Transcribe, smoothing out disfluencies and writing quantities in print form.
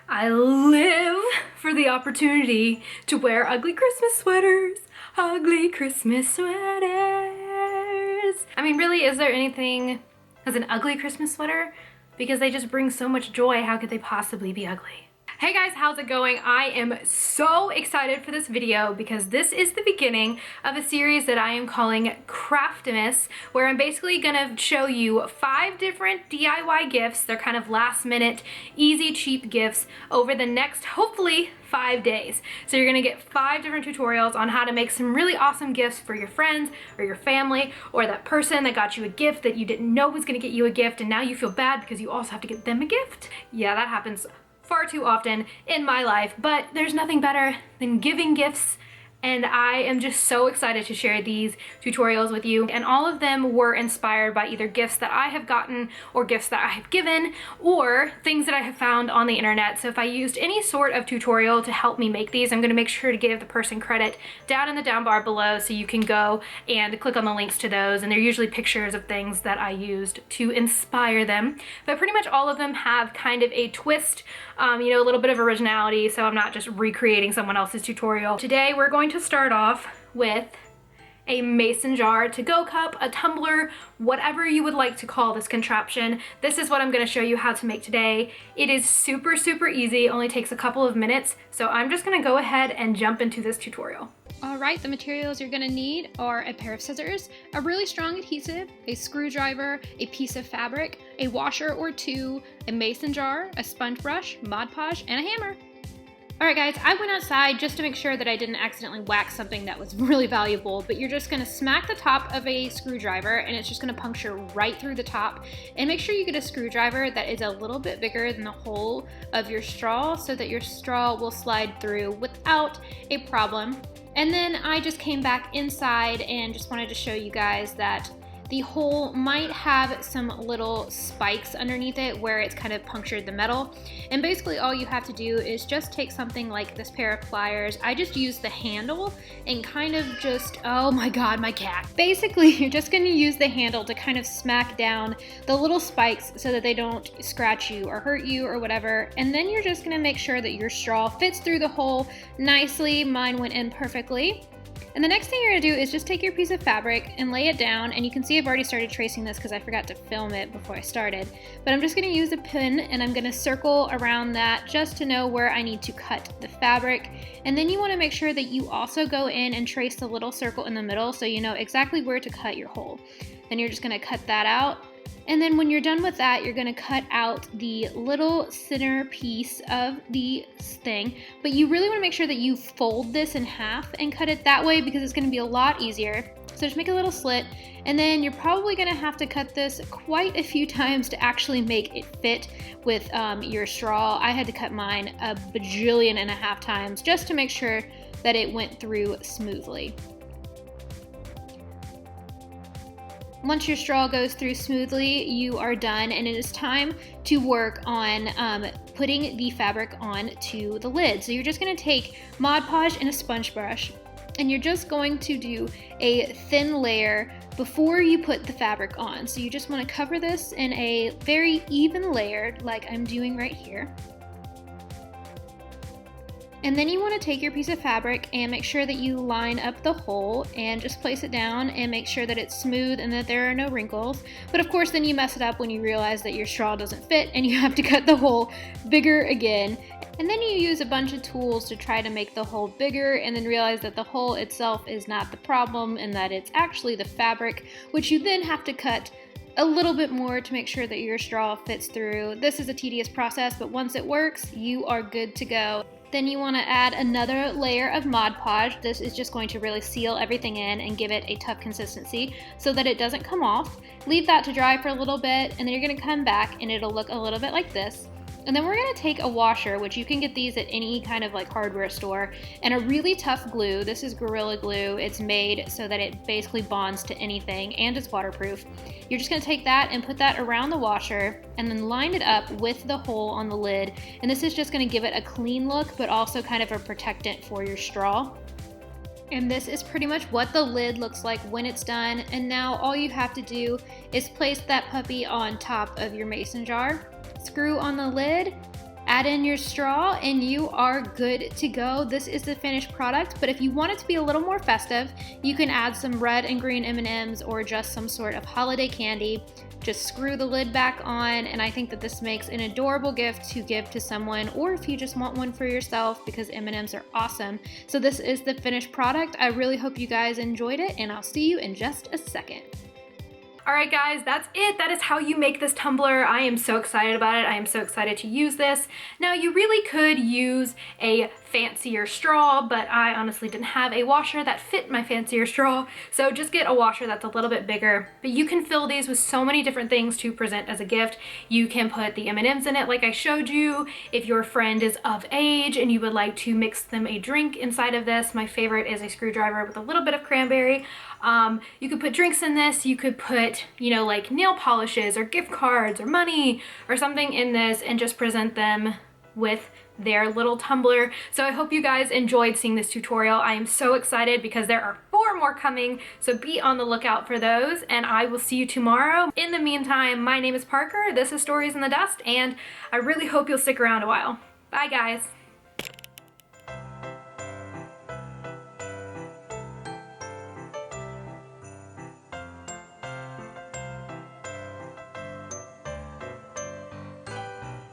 I live for the opportunity to wear ugly Christmas sweaters. Ugly Christmas sweaters. I mean, really, is there anything as an ugly Christmas sweater? Because they just bring so much joy. How could they possibly be ugly? Hey guys, how's it going? I am so excited for this video because this is the beginning of a series that I am calling Craftmas, where I'm basically gonna show you 5 different DIY gifts. They're kind of last minute, easy, cheap gifts over the next, hopefully, 5 days. So you're gonna get 5 different tutorials on how to make some really awesome gifts for your friends or your family or that person that got you a gift that you didn't know was gonna get you a gift and now you feel bad because you also have to get them a gift. Yeah, that happens far too often in my life, but there's nothing better than giving gifts, and I am just so excited to share these tutorials with you. And all of them were inspired by either gifts that I have gotten or gifts that I have given or things that I have found on the internet. So if I used any sort of tutorial to help me make these, I'm going to make sure to give the person credit down in the down bar below so you can go and click on the links to those, and they're usually pictures of things that I used to inspire them. But pretty much all of them have kind of a twist, you know, a little bit of originality, so I'm not just recreating someone else's tutorial. Today we're going to start off with a mason jar, to-go cup, a tumbler, whatever you would like to call this contraption. This is what I'm gonna show you how to make today. It is super, super easy, only takes a couple of minutes, so I'm just gonna go ahead and jump into this tutorial. All right, the materials you're gonna need are a pair of scissors, a really strong adhesive, a screwdriver, a piece of fabric, a washer or two, a mason jar, a sponge brush, Mod Podge, and a hammer. All right guys, I went outside just to make sure that I didn't accidentally whack something that was really valuable, but you're just gonna smack the top of a screwdriver and it's just gonna puncture right through the top. And make sure you get a screwdriver that is a little bit bigger than the hole of your straw so that your straw will slide through without a problem. And then I just came back inside and just wanted to show you guys that the hole might have some little spikes underneath it where it's kind of punctured the metal. And basically all you have to do is just take something like this pair of pliers. I just use the handle and kind of just, oh my god, my cat. Basically, you're just gonna use the handle to kind of smack down the little spikes so that they don't scratch you or hurt you or whatever. And then you're just gonna make sure that your straw fits through the hole nicely. Mine went in perfectly. And the next thing you're gonna do is just take your piece of fabric and lay it down, and you can see I've already started tracing this because I forgot to film it before I started. But I'm just gonna use a pin and I'm gonna circle around that just to know where I need to cut the fabric. And then you wanna make sure that you also go in and trace the little circle in the middle so you know exactly where to cut your hole. Then you're just gonna cut that out. And then when you're done with that, you're gonna cut out the little center piece of the thing. But you really wanna make sure that you fold this in half and cut it that way because it's gonna be a lot easier. So just make a little slit, and then you're probably gonna have to cut this quite a few times to actually make it fit with your straw. I had to cut mine a bajillion and a half times just to make sure that it went through smoothly. Once your straw goes through smoothly, you are done, and it is time to work on putting the fabric onto the lid. So you're just gonna take Mod Podge and a sponge brush, and you're just going to do a thin layer before you put the fabric on. So you just wanna cover this in a very even layer like I'm doing right here. And then you want to take your piece of fabric and make sure that you line up the hole and just place it down and make sure that it's smooth and that there are no wrinkles. But of course then you mess it up when you realize that your straw doesn't fit and you have to cut the hole bigger again. And then you use a bunch of tools to try to make the hole bigger and then realize that the hole itself is not the problem and that it's actually the fabric, which you then have to cut a little bit more to make sure that your straw fits through. This is a tedious process, but once it works, you are good to go. Then you want to add another layer of Mod Podge. This is just going to really seal everything in and give it a tough consistency so that it doesn't come off. Leave that to dry for a little bit, and then you're going to come back and it'll look a little bit like this. And then we're gonna take a washer, which you can get these at any kind of like hardware store, and a really tough glue. This is Gorilla Glue. It's made so that it basically bonds to anything and it's waterproof. You're just gonna take that and put that around the washer and then line it up with the hole on the lid. And this is just gonna give it a clean look, but also kind of a protectant for your straw. And this is pretty much what the lid looks like when it's done. And now all you have to do is place that puppy on top of your mason jar, screw on the lid, Add in your straw and you are good to go. This is the finished product, but if you want it to be a little more festive, you can add some red and green M&Ms or just some sort of holiday candy. Just screw the lid back on, and I think that this makes an adorable gift to give to someone, or if you just want one for yourself, because M&Ms are awesome. So this is the finished product. I really hope you guys enjoyed it, and I'll see you in just a second. All right, guys, that's it. That is how you make this tumbler. I am so excited about it. I am so excited to use this. Now, you really could use a fancier straw, but I honestly didn't have a washer that fit my fancier straw, so just get a washer that's a little bit bigger. But you can fill these with so many different things to present as a gift. You can put the M&Ms in it like I showed you. If your friend is of age and you would like to mix them a drink inside of this, my favorite is a screwdriver with a little bit of cranberry. You could put drinks in this. You could put, you know, like nail polishes or gift cards or money or something in this and just present them with their little tumbler. So I hope you guys enjoyed seeing this tutorial. I am so excited because there are 4 more coming, so be on the lookout for those, and I will see you tomorrow. In the meantime, my name is Parker, this is Stories in the Dust, and I really hope you'll stick around a while. Bye, guys.